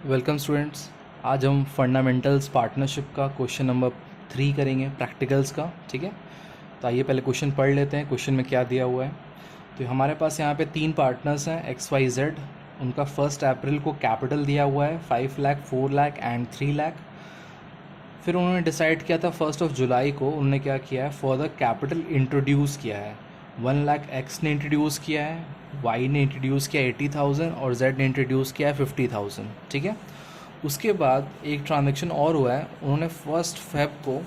Welcome students. आज हम fundamentals partnership का क्वेश्चन नंबर 3 करेंगे प्रैक्टिकल्स का। ठीक है, तो आइए पहले क्वेश्चन पढ़ लेते हैं। क्वेश्चन में क्या दिया हुआ है, तो हमारे पास यहाँ पे 3 पार्टनर्स हैं XYZ। उनका 1 अप्रैल को कैपिटल दिया हुआ है 5 लाख, 4 लाख एंड 3 लाख। फिर उन्होंने डिसाइड किया था 1 जुलाई को उन्होंने क्या किया है, फॉर द कैपिटल इंट्रोड्यूस किया है 1 लाख। एक्स ने इंट्रोड्यूस किया है, वाई ने इंट्रोड्यूस किया 80,000 और जेड ने इंट्रोड्यूस किया है 50,000। ठीक है, उसके बाद एक ट्रांजेक्शन और हुआ है। उन्होंने 1 फेब को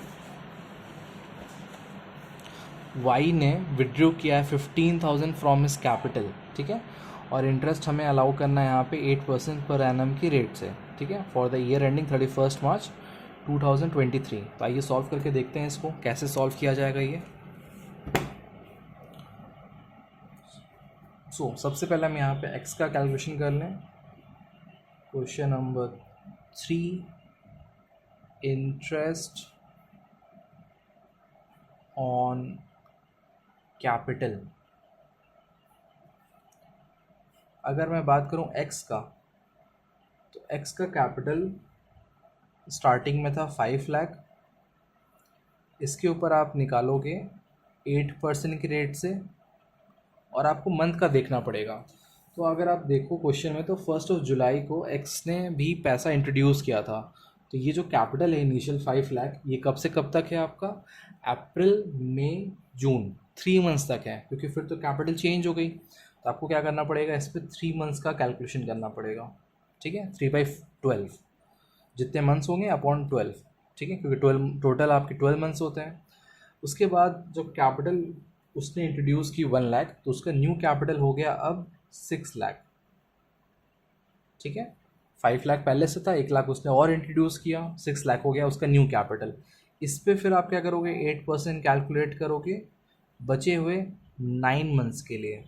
वाई ने विड्रॉ किया है 15,000 फ्रॉम हिज कैपिटल। ठीक है, और इंटरेस्ट हमें अलाउ करना है यहाँ पे 8% पर एनम की रेट से। ठीक है, फॉर द ईयर एंडिंग 31 मार्च 2023। तो आइए सॉल्व करके देखते हैं इसको कैसे सॉल्व किया जाएगा ये। सबसे पहले हम यहाँ पे एक्स का कैलकुलेशन कर लें। Question number 3, interest on capital. अगर मैं बात करूं एक्स का, तो एक्स का कैपिटल स्टार्टिंग में था 5 लाख। इसके ऊपर आप निकालोगे 8% की रेट से, और आपको मंथ का देखना पड़ेगा। तो अगर आप देखो क्वेश्चन में, तो 1 जुलाई को एक्स ने भी पैसा इंट्रोड्यूस किया था। तो ये जो कैपिटल है इनिशियल 5 लाख, ये कब से कब तक है आपका, अप्रैल मई जून, 3 मंथ्स तक है। क्योंकि फिर तो कैपिटल चेंज हो गई, तो आपको क्या करना पड़ेगा, इस पर 3 मंथ्स का कैलकुलेशन करना पड़ेगा। ठीक है, 3/12 जितने मंथ्स होंगे अपॉन 12। ठीक है, क्योंकि 12 टोटल आपके 12 मंथ्स होते हैं। उसके बाद जब कैपिटल उसने इंट्रोड्यूस की 1 लाख, तो उसका न्यू कैपिटल हो गया अब 6 लाख। ठीक है, 5 लाख पहले से था, 1 लाख उसने और इंट्रोड्यूस किया, 6 लाख हो गया उसका न्यू कैपिटल। इस पे फिर आप क्या करोगे, 8% कैलकुलेट करोगे बचे हुए 9 मंथ्स के लिए।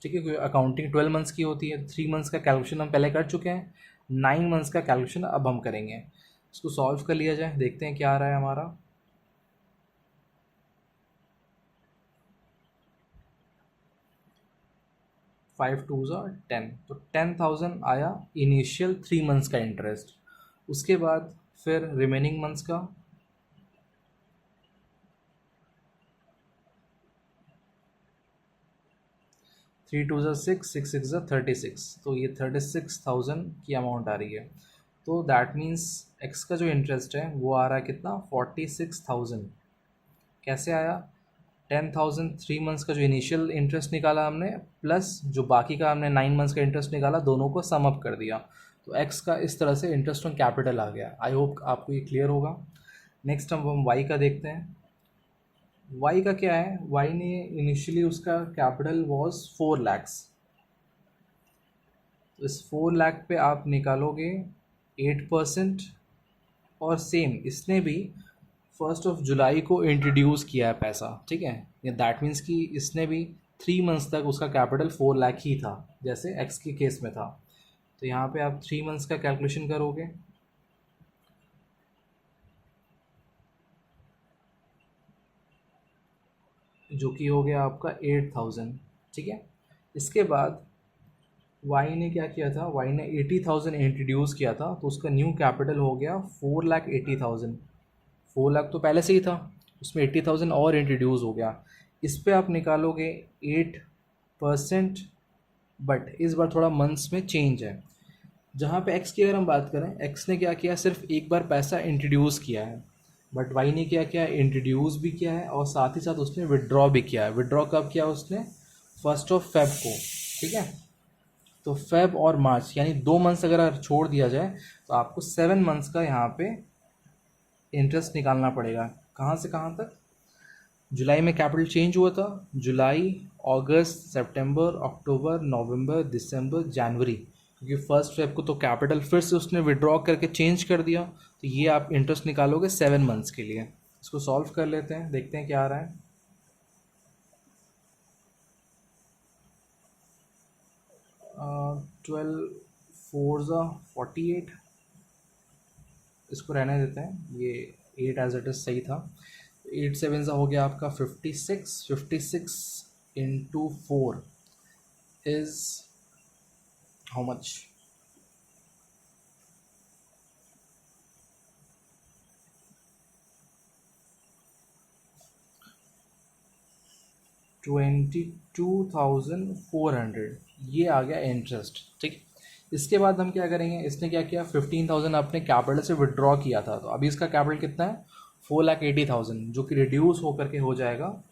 ठीक है, क्योंकि अकाउंटिंग 12 मंथ्स की होती है, 3 मंथ्स का कैलकुलेशन हम पहले कर चुके हैं, 9 मंथ्स का कैलकुलेशन अब हम करेंगे। इसको सॉल्व कर लिया जाए, देखते हैं क्या आ रहा है हमारा। 5 2 10, तो 10,000 आया इनिशियल 3 मंथ्स का इंटरेस्ट। उसके बाद फिर रिमेनिंग मंथ्स का 3 2 6, 6 6 36, तो ये 36,000 की अमाउंट आ रही है। तो दैट मीन्स एक्स का जो इंटरेस्ट है वो आ रहा है कितना, 46,000। कैसे आया, 10,000 3 मंथ्स का जो इनिशियल इंटरेस्ट निकाला हमने, प्लस जो बाकी का हमने 9 मंथ्स का इंटरेस्ट निकाला, दोनों को सम अप कर दिया। तो एक्स का इस तरह से इंटरेस्ट ऑन कैपिटल आ गया। आई होप आपको ये क्लियर होगा। नेक्स्ट हम वाई का देखते हैं। वाई का क्या है, वाई ने इनिशियली उसका कैपिटल वॉज 4 लैक्स। तो इस 4 लाख पे आप निकालोगे 8%, और सेम इसने भी 1 जुलाई को इंट्रोड्यूस किया है पैसा। ठीक है, ये दैट मीन्स कि इसने भी 3 मंथ्स तक उसका कैपिटल 4 लाख ही था, जैसे एक्स के केस में था। तो यहाँ पे आप 3 मंथ्स का कैलकुलेशन करोगे, जो कि हो गया आपका 8,000। ठीक है, इसके बाद वाई ने क्या किया था, वाई ने 80,000 इंट्रोड्यूस किया था, तो उसका न्यू कैपिटल हो गया 4,80,000। 4 लाख तो पहले से ही था, उसमें 80,000 और इंट्रोड्यूस हो गया। इस पे आप निकालोगे 8%, बट इस बार थोड़ा मंथ्स में चेंज है। जहाँ पे एक्स की अगर हम बात करें, एक्स ने क्या किया, सिर्फ एक बार पैसा इंट्रोड्यूस किया है, बट वाई ने क्या किया, इंट्रोड्यूस भी किया है और साथ ही साथ उसने विड्रॉ भी किया है। विड्रॉ कब किया उसने, 1 फेब को। ठीक है, तो फेब और मार्च यानी 2 मंथ्स अगर छोड़ दिया जाए, तो आपको 7 मंथ्स का यहाँ पे इंटरेस्ट निकालना पड़ेगा। कहाँ से कहाँ तक, जुलाई में कैपिटल चेंज हुआ था, जुलाई, अगस्त, सितंबर, अक्टूबर, नवंबर, दिसंबर, जनवरी। क्योंकि 1 फेब को तो कैपिटल फिर से उसने विड्रॉ करके चेंज कर दिया, तो ये आप इंटरेस्ट निकालोगे 7 मंथ्स के लिए। इसको सॉल्व कर लेते हैं, देखते हैं क्या आ रहा है। 12 4 48, इसको रहने देते हैं, ये 8 एज इट इज सही था। 8 7 हो गया आपका 56। 56 इंटू 4 इज हाउ मच, 22,400 ये आ गया इंटरेस्ट। ठीक, इसके बाद हम क्या करेंगे, इसने क्या किया 15,000 अपने कैपिटल से विड्रॉ किया था, तो अभी इसका कैपिटल कितना है 4,80,000, जो कि रिड्यूस होकर के हो जाएगा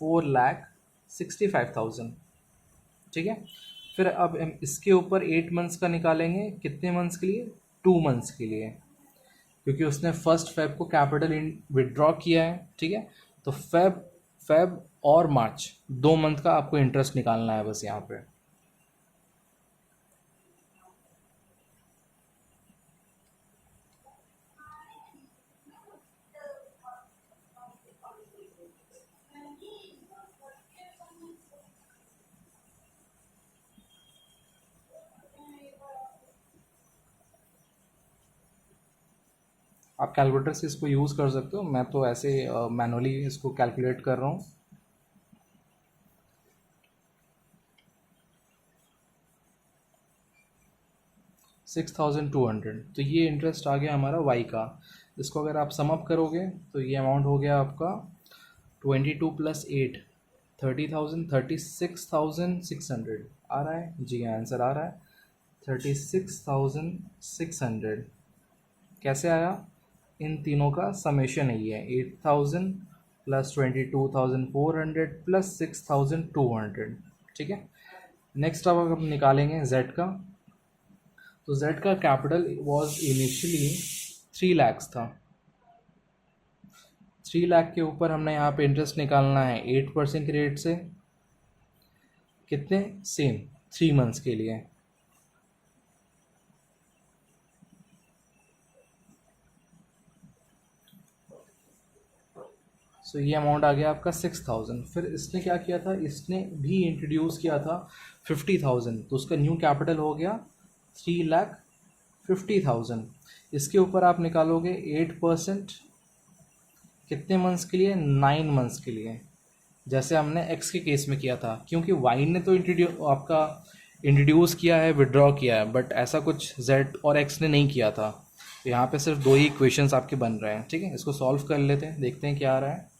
4,65,000। ठीक है, फिर अब हम इसके ऊपर 8 मंथ्स का निकालेंगे, कितने मंथ्स के लिए 2 मंथ्स के लिए, क्योंकि उसने फर्स्ट फेब को कैपिटल विड्रॉ किया है। ठीक है, तो फेब और मार्च 2 मंथ का आपको इंटरेस्ट निकालना है बस यहाँ पे। आप कैलकुलेटर से इसको यूज़ कर सकते हो, मैं तो ऐसे मैनुअली इसको कैलकुलेट कर रहा हूँ। $6,200, तो ये इंटरेस्ट आ गया हमारा वाई का। इसको अगर आप सम अप करोगे तो ये अमाउंट हो गया आपका 22 + 8 30,000, 36,600 आ रहा है जी, आंसर आ रहा है 36,600। कैसे आया, इन तीनों का समेशन ही है 8,000 + 22,400 + 6,200। ठीक है, नेक्स्ट अब हम निकालेंगे जेड का। तो जेड का कैपिटल वॉज इनिशियली 3 lakhs था। 3 लाख के ऊपर हमने यहाँ पे इंटरेस्ट निकालना है 8% के रेट से, कितने सेम 3 मंथ्स के लिए। सो ये अमाउंट आ गया आपका 6,000। फिर इसने क्या किया था, इसने भी इंट्रोड्यूस किया था 50,000, तो उसका न्यू कैपिटल हो गया 3,50,000। इसके ऊपर आप निकालोगे 8%, कितने मंथ्स के लिए 9 मंथ्स के लिए, जैसे हमने एक्स के केस में किया था, क्योंकि वाई ने तो इंट्रोड्यूस किया है, विड्रॉ किया है, बट ऐसा कुछ जेड और एक्स ने नहीं किया था। तो यहाँ पे सिर्फ 2 ही इक्वेशंस आपके बन रहे हैं। ठीक है, इसको सॉल्व कर लेते हैं, देखते हैं क्या आ रहा है।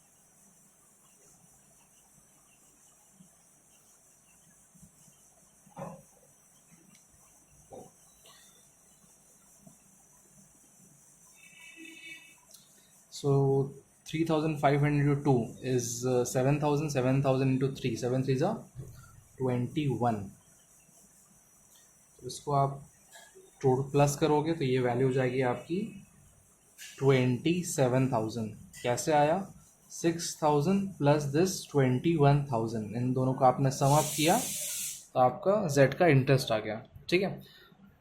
So 3,500 into 2 is 7,000. 7,000 into 3, 7 3s are 21। तो इसको आप टोटल प्लस करोगे तो ये वैल्यू हो जाएगी आपकी 27,000। कैसे आया, 6,000 प्लस दिस 21,000, इन दोनों को आपने सम अप किया तो आपका जेड का इंटरेस्ट आ गया। ठीक है,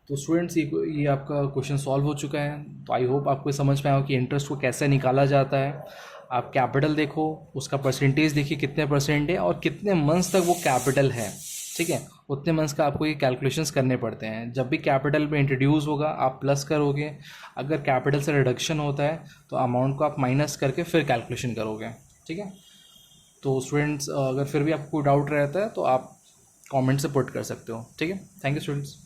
तो स्टूडेंट्स ये आपका क्वेश्चन सॉल्व हो चुका है। तो आई होप आपको समझ में आया कि इंटरेस्ट को कैसे निकाला जाता है। आप कैपिटल देखो, उसका परसेंटेज देखिए कितने परसेंट है और कितने मंथ्स तक वो कैपिटल है। ठीक है, उतने मंथ्स का आपको ये कैलकुलेशंस करने पड़ते हैं। जब भी कैपिटल में इंट्रोड्यूस होगा आप प्लस करोगे, अगर कैपिटल से रिडक्शन होता है तो अमाउंट को आप माइनस करके फिर कैलकुलेशन करोगे। ठीक है, तो स्टूडेंट्स अगर फिर भी आपको कोई डाउट रहता है तो आप कमेंट से पुट कर सकते हो। ठीक है, थैंक यू स्टूडेंट्स।